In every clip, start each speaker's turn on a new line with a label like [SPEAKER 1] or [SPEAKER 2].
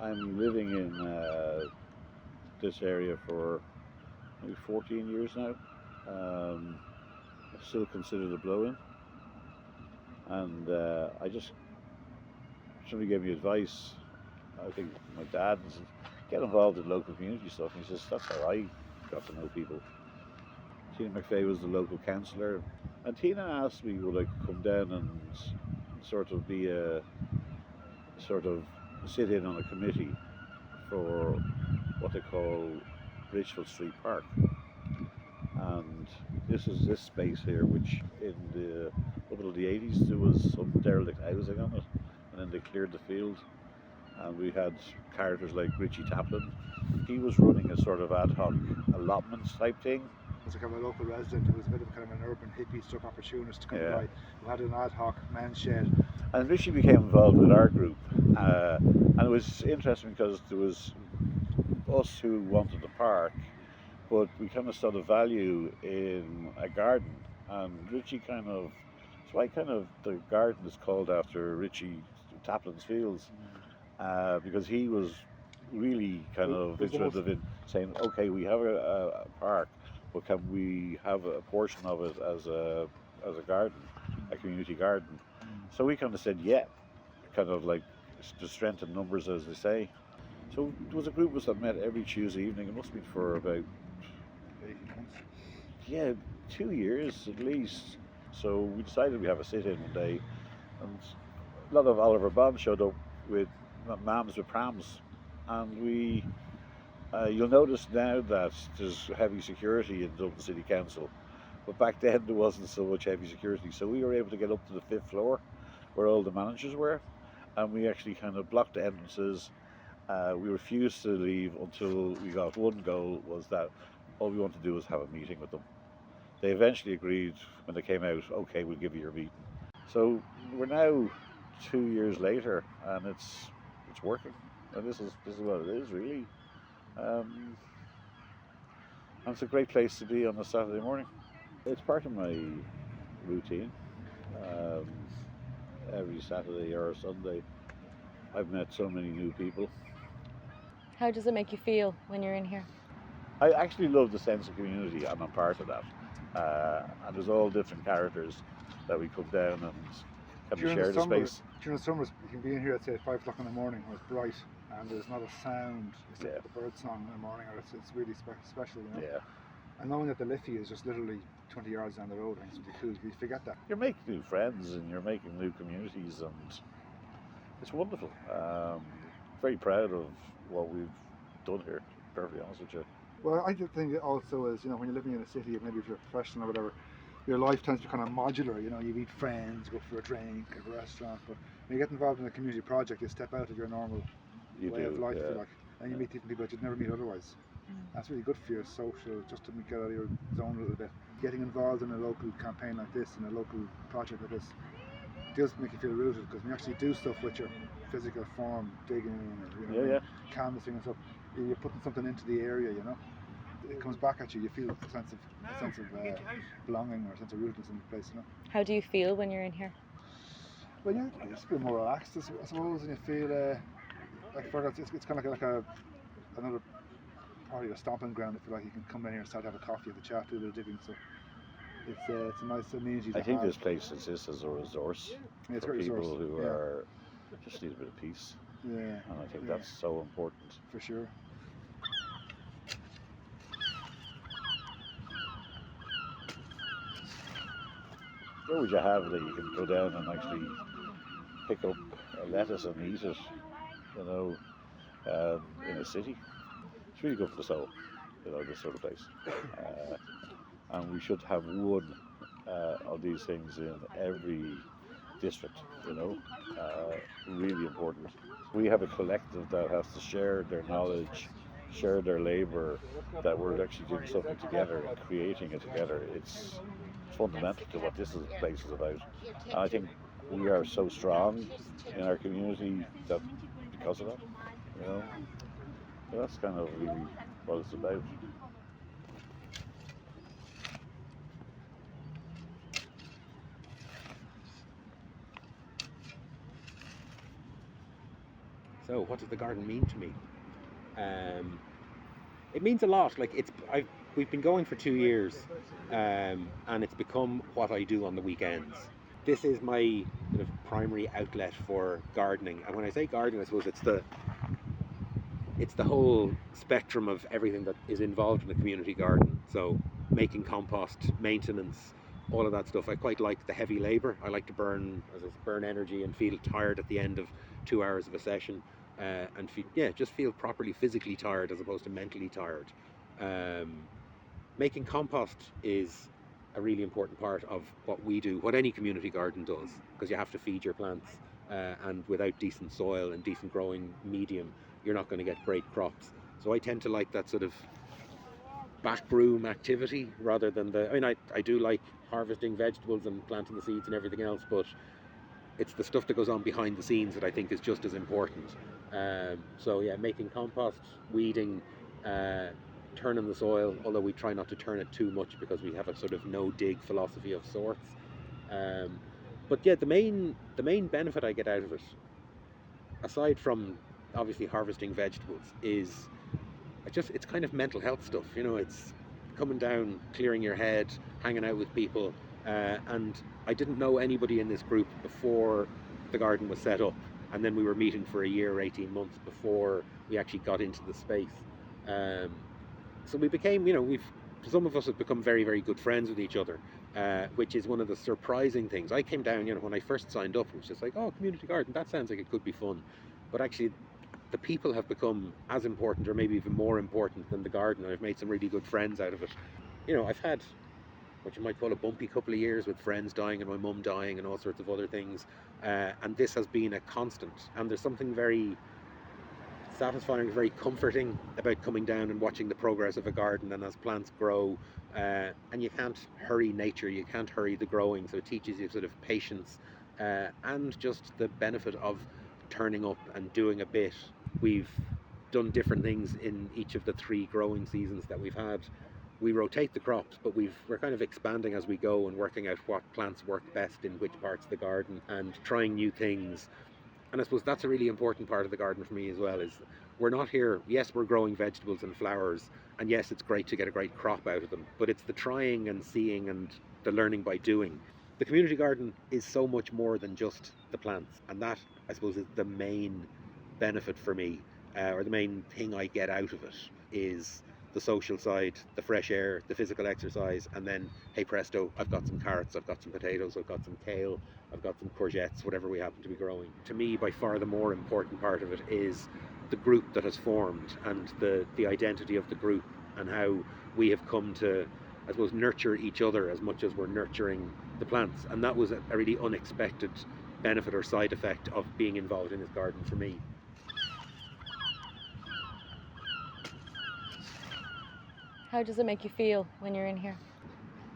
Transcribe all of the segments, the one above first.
[SPEAKER 1] I'm living in this area for maybe 14 years now. I still consider the blow-in, and somebody gave me advice. I think my dad said, get involved in local community stuff, and he says that's how I got to know people. Tina McVeigh was the local councillor, and Tina asked me would I come down and sort of be a sort of sit in on a committee for what they call Bridgefoot Street Park. And this is this space here, which up until the 80s there was some derelict housing on it, and then they cleared the field, and we had characters like Richie Taplin. He was running a sort of ad hoc allotments type thing.
[SPEAKER 2] As a kind of a local resident who was a bit of kind of an urban hippie struck opportunist to come by, who had an ad hoc man shed.
[SPEAKER 1] And Richie became involved with our group, and it was interesting because there was us who wanted the park, but we kind of saw the value in a garden, and Richie that's why the garden is called after Richie Taplin's fields, because he was really kind of interested in saying, okay, we have a park, but can we have a portion of it as a garden, a community garden? So we kind of said, yeah, kind of like to strengthen numbers, as they say. So there was a group of us that met every Tuesday evening. It must have been for about
[SPEAKER 2] 18 months.
[SPEAKER 1] Yeah, 2 years at least. So we decided we'd have a sit-in one day, and a lot of Oliver Bond showed up with mams with prams, and you'll notice now that there's heavy security in Dublin City Council, but back then there wasn't so much heavy security, so we were able to get up to the 5th floor where all the managers were, and we actually kind of blocked the entrances. We refused to leave until we got one goal, was that all we wanted to do was have a meeting with them. They eventually agreed when they came out, okay, we'll give you your meeting. So we're now 2 years later, and it's working, and this is what it is really. And it's a great place to be on a Saturday morning. It's part of my routine. Every Saturday or Sunday, I've met so many new people.
[SPEAKER 3] How does it make you feel when you're in here?
[SPEAKER 1] I actually love the sense of community, and I'm part of that. And there's all different characters that we come down and kind of share the space.
[SPEAKER 2] During the summers, you can be in here at say 5 o'clock in the morning when it's bright, and there's not a sound except the bird song in the morning, or it's really special, you know.
[SPEAKER 1] Yeah.
[SPEAKER 2] And knowing that the Liffey is just literally 20 yards down the road, I think it's really cool. You forget that.
[SPEAKER 1] You're making new friends and you're making new communities, and it's wonderful. Very proud of what we've done here, to be perfectly honest with you.
[SPEAKER 2] Well, I think also is, you know, when you're living in a city, maybe if you're a professional or whatever, your life tends to be kind of modular. You know, you meet friends, go for a drink, go to a restaurant, but when you get involved in a community project, you step out of your normal way of life, and you meet different people that you'd never meet otherwise. That's really good for your social, just to get out of your zone a little bit. Getting involved in a local campaign like this, in a local project like this, does make you feel rooted, because when you actually do stuff with your physical form, digging, or canvassing and stuff, you're putting something into the area, you know. It comes back at you. You feel a sense of belonging or a sense of rootedness in the place, you know.
[SPEAKER 3] How do you feel when you're in here?
[SPEAKER 2] Well, yeah, you just feel more relaxed, I suppose, and you feel like for it's kind of like another part of your stomping ground. I feel like you can come in here and start to have a coffee, have a chat, do a bit of digging. So it's a nice amenity.
[SPEAKER 1] I think this place exists as a resource for people who are just need a bit of peace.
[SPEAKER 2] Yeah,
[SPEAKER 1] and I think that's so important.
[SPEAKER 2] For sure.
[SPEAKER 1] Where would you have that you can go down and actually pick up a lettuce and eat it, you know, in a city? It's really good for the soul, you know, this sort of place. And we should have one of these things in every district, you know, really important. We have a collective that has to share their knowledge, share their labour, that we're actually doing something together and creating it together. It's fundamental to what this place is about. And I think we are so strong in our community that because of that, you know, so that's kind of really what it's about.
[SPEAKER 4] So what does the garden mean to me? It means a lot. Like we've been going for 2 years, and it's become what I do on the weekends. This is my sort of primary outlet for gardening. And when I say gardening, I suppose it's the whole spectrum of everything that is involved in a community garden. So making compost, maintenance, all of that stuff. I quite like the heavy labour. I like to burn energy and feel tired at the end of 2 hours of a session, and just feel properly physically tired as opposed to mentally tired. Making compost is a really important part of what we do, what any community garden does, because you have to feed your plants, and without decent soil and decent growing medium, you're not going to get great crops. So I tend to like that sort of backroom activity rather than I do like harvesting vegetables and planting the seeds and everything else, but it's the stuff that goes on behind the scenes that I think is just as important. So yeah, making compost, weeding, turning the soil, although we try not to turn it too much because we have a sort of no dig philosophy of sorts. But yeah, the main benefit I get out of it, aside from obviously harvesting vegetables, is it's kind of mental health stuff. It's coming down, clearing your head, hanging out with people, and I didn't know anybody in this group before the garden was set up, and then we were meeting for a year, 18 months before we actually got into the space. So we became, some of us have become very, very good friends with each other, which is one of the surprising things. I came down, when I first signed up, it was just like, oh, community garden, that sounds like it could be fun. But actually, the people have become as important, or maybe even more important than the garden. I've made some really good friends out of it. I've had what you might call a bumpy couple of years with friends dying and my mum dying and all sorts of other things. And this has been a constant. And there's something very satisfying, very comforting about coming down and watching the progress of a garden and as plants grow. And you can't hurry nature, you can't hurry the growing. So it teaches you sort of patience, and just the benefit of turning up and doing a bit. We've done different things in each of the 3 growing seasons that we've had. We rotate the crops, but we're kind of expanding as we go and working out what plants work best in which parts of the garden and trying new things. And I suppose that's a really important part of the garden for me as well, is we're not here, yes, we're growing vegetables and flowers, and yes, it's great to get a great crop out of them, but it's the trying and seeing and the learning by doing. The community garden is so much more than just the plants, and that, I suppose, is the main benefit for me, or the main thing I get out of it, is the social side, the fresh air, the physical exercise, and then, hey presto, I've got some carrots, I've got some potatoes, I've got some kale, I've got some courgettes, whatever we happen to be growing. To me, by far the more important part of it is the group that has formed, and the identity of the group, and how we have come to, I suppose, nurture each other as much as we're nurturing the plants. And that was a really unexpected benefit or side effect of being involved in this garden for me.
[SPEAKER 3] How does it make you feel when you're in here?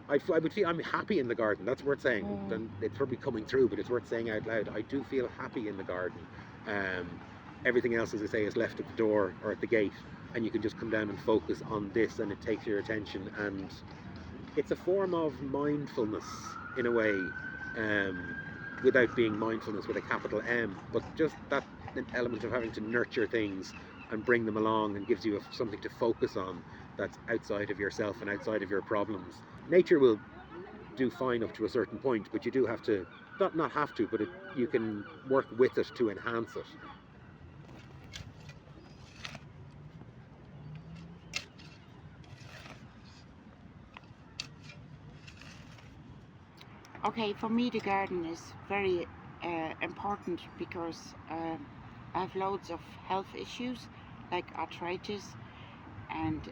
[SPEAKER 4] I would feel I'm happy in the garden. That's worth saying. And it's probably coming through, but it's worth saying out loud. I do feel happy in the garden. Everything else, as I say, is left at the door or at the gate, and you can just come down and focus on this, and it takes your attention. And it's a form of mindfulness in a way, without being mindfulness with a capital M, but just that element of having to nurture things and bring them along, and gives you something to focus on that's outside of yourself and outside of your problems. Nature will do fine up to a certain point, but you do have to, not have to, but you can work with it to enhance it.
[SPEAKER 5] Okay, for me the garden is very important because I have loads of health issues like arthritis and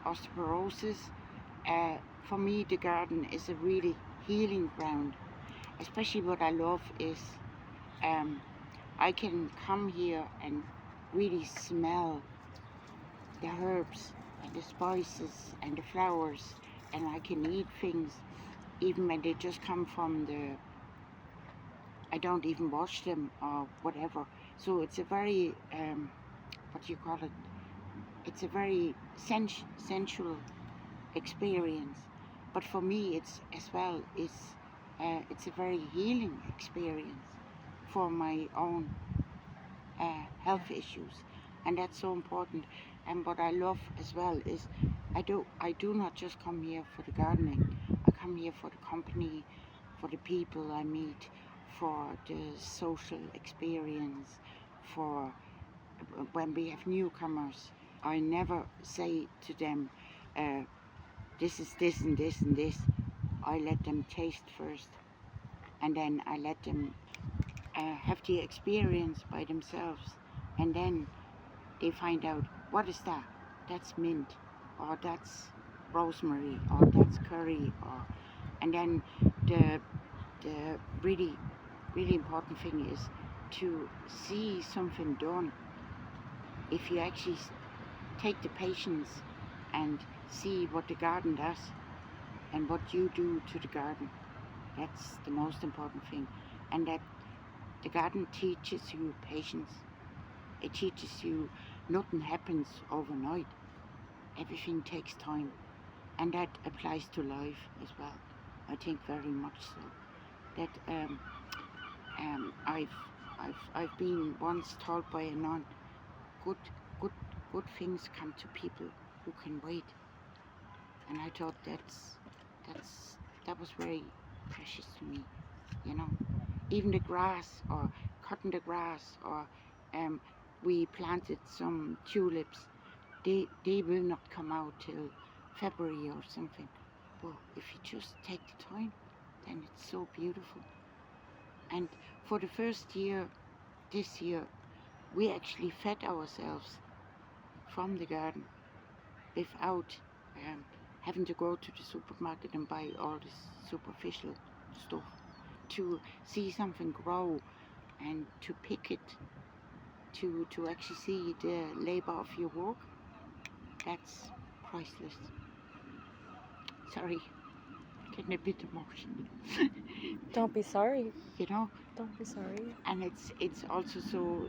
[SPEAKER 5] osteoporosis. For me the garden is a really healing ground. Especially what I love is I can come here and really smell the herbs and the spices and the flowers, and I can eat things even when they just come from I don't even wash them or whatever. So it's a very it's a very sensual experience. But for me it's a very healing experience for my own health issues, and that's so important. And what I love as well is I do not just come here for the gardening. I come here for the company, for the people I meet, for the social experience, for when we have newcomers. I never say to them, this is this and this and this. I let them taste first, and then I let them have the experience by themselves, and then they find out, what is that? That's mint, or that's rosemary, or that's curry, or and then the really important thing is to see something done. If you actually take the patience and see what the garden does and what you do to the garden, that's the most important thing. And that the garden teaches you patience. It teaches you nothing happens overnight. Everything takes time, and that applies to life as well. I think very much so. That I've been once told by a nun, good things come to people who can wait, and I thought that was very precious to me. You know, even the grass, or cutting the grass, or we planted some tulips. They will not come out till February or something. But if you just take the time, then it's so beautiful. And for the first year, this year, we actually fed ourselves from the garden without having to go to the supermarket and buy all this superficial stuff. To see something grow and to pick it, to actually see the labor of your work, that's priceless. Sorry, getting a bit emotional.
[SPEAKER 3] Don't be sorry.
[SPEAKER 5] You know,
[SPEAKER 3] Don't be sorry.
[SPEAKER 5] and it's also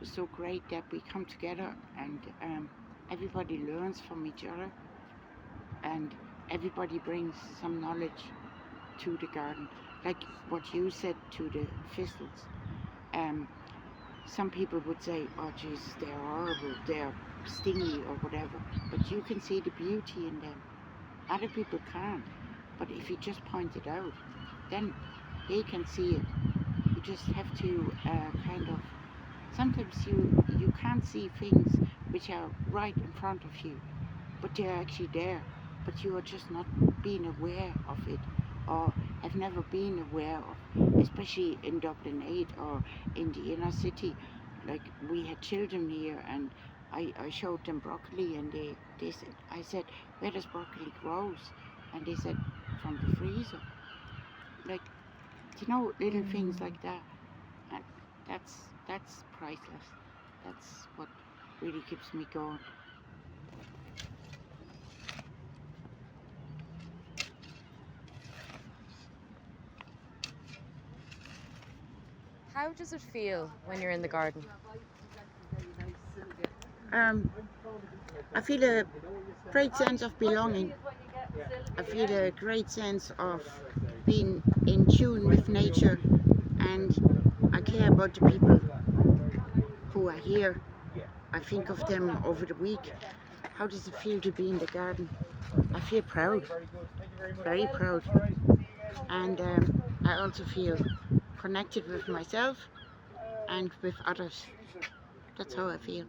[SPEAKER 5] so great that we come together, and everybody learns from each other, and everybody brings some knowledge to the garden. Like what you said to the thistles. Some people would say, oh Jesus, they're horrible, they're stingy or whatever, but you can see the beauty in them. Other people can't, but if you just point it out, then they can see it. You just have to kind of, sometimes you can't see things which are right in front of you, but they're actually there, but you are just not being aware of it, or have never been aware of, especially in Dublin 8 or in the inner city. Like we had children here, and I showed them broccoli, and they said, I said, where does broccoli grows? And they said, from the freezer. Like, you know, little things like that. And that's priceless. That's what really keeps me going.
[SPEAKER 3] How does it feel when you're in the garden?
[SPEAKER 5] I feel a great sense of belonging. I feel a great sense of being in tune with nature, and I care about the people who are here. I think of them over the week. How does it feel to be in the garden? I feel proud, very proud, and I also feel connected with myself and with others. That's how I feel.